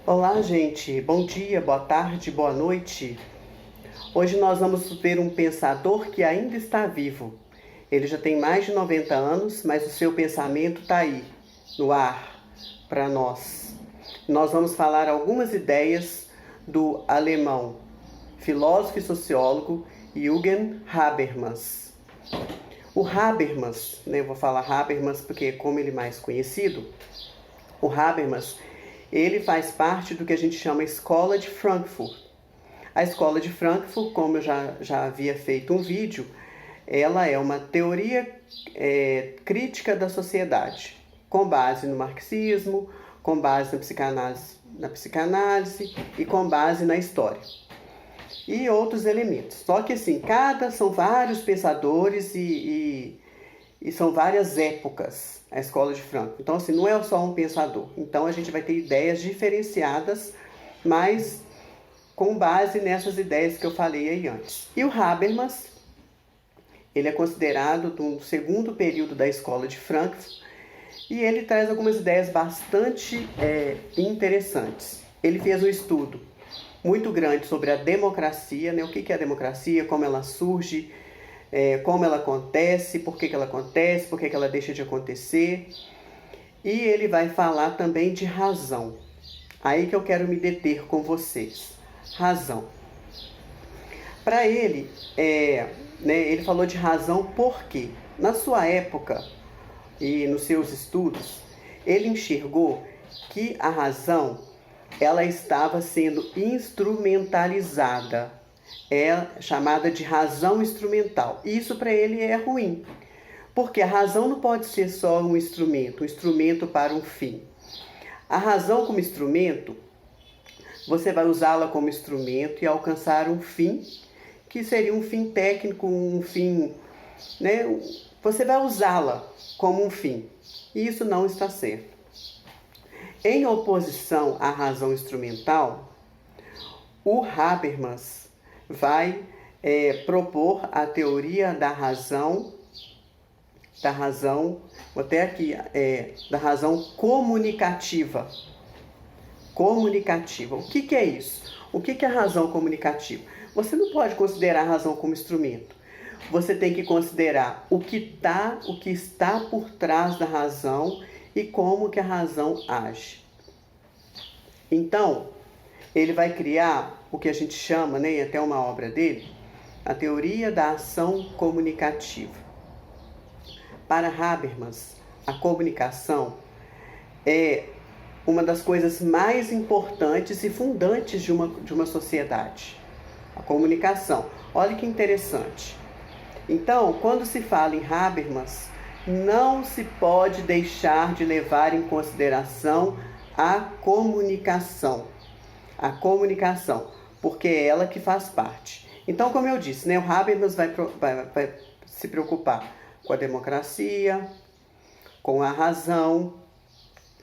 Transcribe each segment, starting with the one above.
Olá, gente. Bom dia, boa tarde, boa noite. Hoje nós vamos ver um pensador que ainda está vivo. Ele já tem mais de 90 anos, mas o seu pensamento está aí, no ar, para nós. Nós vamos falar algumas ideias do alemão filósofo e sociólogo Jürgen Habermas. O Habermas, eu vou falar Habermas porque é como ele é mais conhecido. O Habermas, ele faz parte do que a gente chama Escola de Frankfurt. A Escola de Frankfurt, como eu já havia feito um vídeo, ela é uma teoria crítica da sociedade, com base no marxismo, com base na psicanálise e com base na história. E outros elementos. Só que assim, são vários pensadores e são várias épocas a Escola de Frankfurt. Então assim, não é só um pensador. Então a gente vai ter ideias diferenciadas, mas com base nessas ideias que eu falei aí antes. E o Habermas, ele é considerado do segundo período da Escola de Frankfurt e ele traz algumas ideias bastante interessantes. Ele fez um estudo muito grande sobre a democracia, o que é a democracia, como ela surge, como ela acontece, por que ela acontece, por que ela deixa de acontecer. E ele vai falar também de razão. Aí que eu quero me deter com vocês. Razão. Para ele, ele falou de razão porque, na sua época e nos seus estudos, ele enxergou que a razão ela estava sendo instrumentalizada, é chamada de razão instrumental. Isso para ele é ruim, porque a razão não pode ser só um instrumento para um fim. A razão como instrumento, você vai usá-la como instrumento e alcançar um fim, que seria um fim técnico, um fim, você vai usá-la como um fim, e isso não está certo. Em oposição à razão instrumental, o Habermas vai propor a teoria da razão, vou até aqui, da razão comunicativa. Comunicativa. O que é isso? O que é a razão comunicativa? Você não pode considerar a razão como instrumento. Você tem que considerar o que está por trás da razão e como que a razão age. Então, ele vai criar o que a gente chama, até uma obra dele, a teoria da ação comunicativa. Para Habermas, a comunicação é uma das coisas mais importantes e fundantes de uma sociedade. A comunicação. Olha que interessante. Então, quando se fala em Habermas, não se pode deixar de levar em consideração a comunicação. A comunicação, porque é ela que faz parte. Então, como eu disse, o Habermas vai se preocupar com a democracia, com a razão,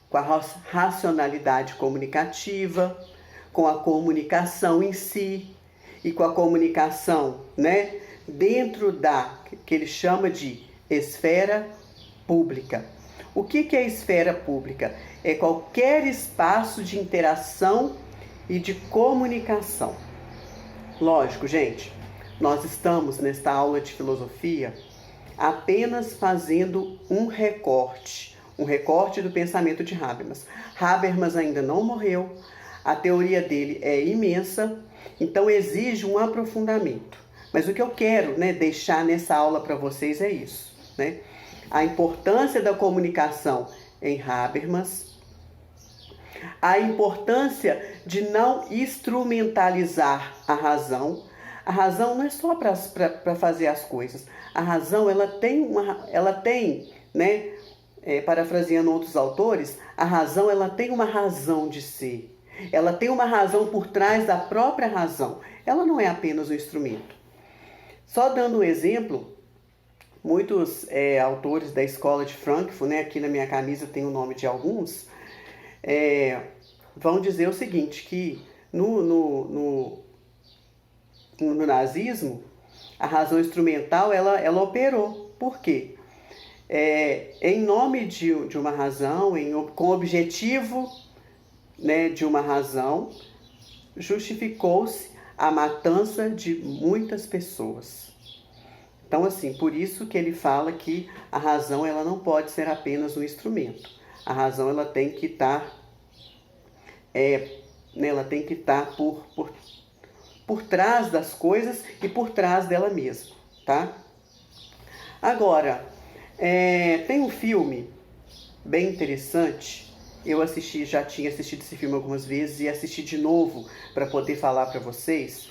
com a racionalidade comunicativa, com a comunicação em si e com a comunicação, dentro que ele chama de esfera pública. O que é esfera pública? É qualquer espaço de interação e de comunicação. Lógico, gente, nós estamos nesta aula de filosofia apenas fazendo um recorte do pensamento de Habermas. Habermas ainda não morreu, a teoria dele é imensa, então exige um aprofundamento. Mas o que eu quero deixar nessa aula para vocês é isso. A importância da comunicação em Habermas, a importância de não instrumentalizar a razão. A razão não é só para fazer as coisas. A razão, ela tem, parafraseando outros autores, a razão ela tem uma razão de ser. Ela tem uma razão por trás da própria razão. Ela não é apenas um instrumento. Só dando um exemplo, muitos autores da Escola de Frankfurt, aqui na minha camisa tem o nome de alguns, vão dizer o seguinte, que no nazismo, a razão instrumental, ela operou. Por quê? Em nome de uma razão, com o objetivo né, de uma razão, justificou-se a matança de muitas pessoas. Então, assim, por isso que ele fala que a razão ela não pode ser apenas um instrumento. A razão ela tem que estar, ela tem que estar por trás das coisas e por trás dela mesma, tá? Agora, tem um filme bem interessante. Eu assisti, já tinha assistido esse filme algumas vezes e assisti de novo para poder falar para vocês.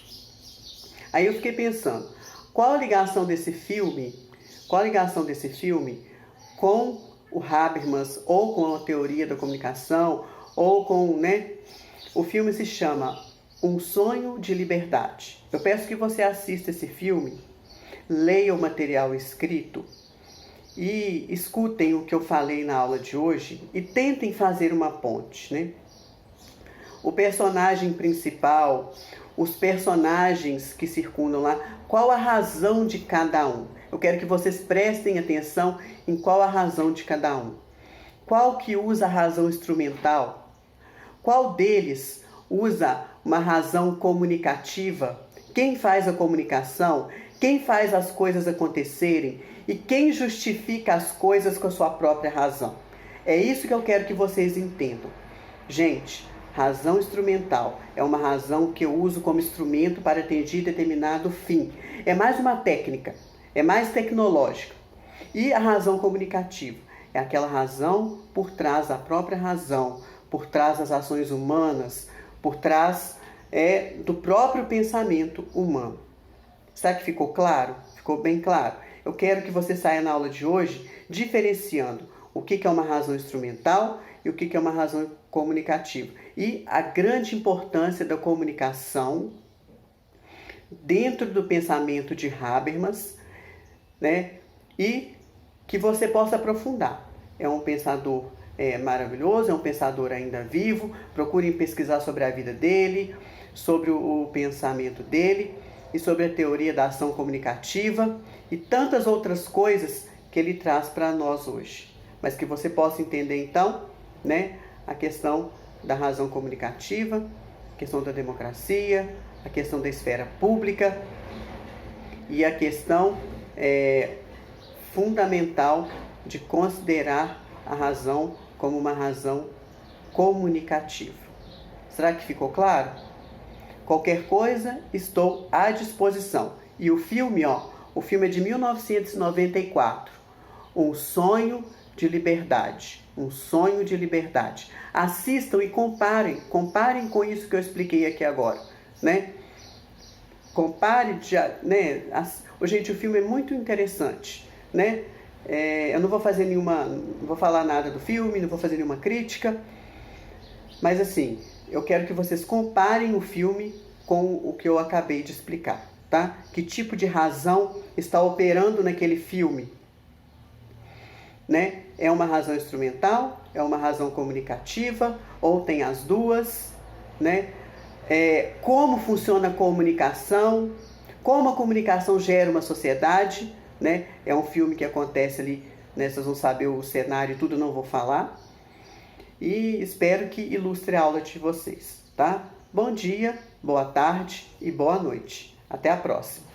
Aí eu fiquei pensando, qual a ligação desse filme com o Habermas ou com a teoria da comunicação ou com, né? O filme se chama Um Sonho de Liberdade. Eu peço que você assista esse filme, leia o material escrito e escutem o que eu falei na aula de hoje e tentem fazer uma ponte, né? O personagem principal, os personagens que circundam lá, qual a razão de cada um? Eu quero que vocês prestem atenção em qual a razão de cada um. Qual que usa a razão instrumental? Qual deles usa uma razão comunicativa? Quem faz a comunicação? Quem faz as coisas acontecerem? E quem justifica as coisas com a sua própria razão? É isso que eu quero que vocês entendam. Gente, razão instrumental é uma razão que eu uso como instrumento para atingir determinado fim. É mais uma técnica, é mais tecnológica. E a razão comunicativa é aquela razão por trás da própria razão, por trás das ações humanas, por trás do próprio pensamento humano. Será que ficou claro? Ficou bem claro? Eu quero que você saia na aula de hoje diferenciando o que é uma razão instrumental e o que é uma razão comunicativa. E a grande importância da comunicação dentro do pensamento de Habermas, né? E que você possa aprofundar. É um pensador maravilhoso, é um pensador ainda vivo. Procurem pesquisar sobre a vida dele, sobre o pensamento dele e sobre a teoria da ação comunicativa e tantas outras coisas que ele traz para nós hoje. Mas que você possa entender então, né, a questão da razão comunicativa, a questão da democracia, a questão da esfera pública e a questão fundamental de considerar a razão como uma razão comunicativa. Será que ficou claro? Qualquer coisa, estou à disposição. E o filme é de 1994. Um Sonho de Liberdade. Um Sonho de Liberdade. Assistam e comparem com isso que eu expliquei aqui agora, né? Compare, né? Gente, o filme é muito interessante, né? Eu não vou falar nada do filme, não vou fazer nenhuma crítica, mas assim, eu quero que vocês comparem o filme com o que eu acabei de explicar, tá? Que tipo de razão está operando naquele filme, né? É uma razão instrumental? É uma razão comunicativa? Ou tem as duas, né? Como funciona a comunicação? Como a comunicação gera uma sociedade, né? É um filme que acontece ali, né? Vocês vão saber o cenário e tudo, não vou falar. E espero que ilustre a aula de vocês, tá? Bom dia, boa tarde e boa noite. Até a próxima.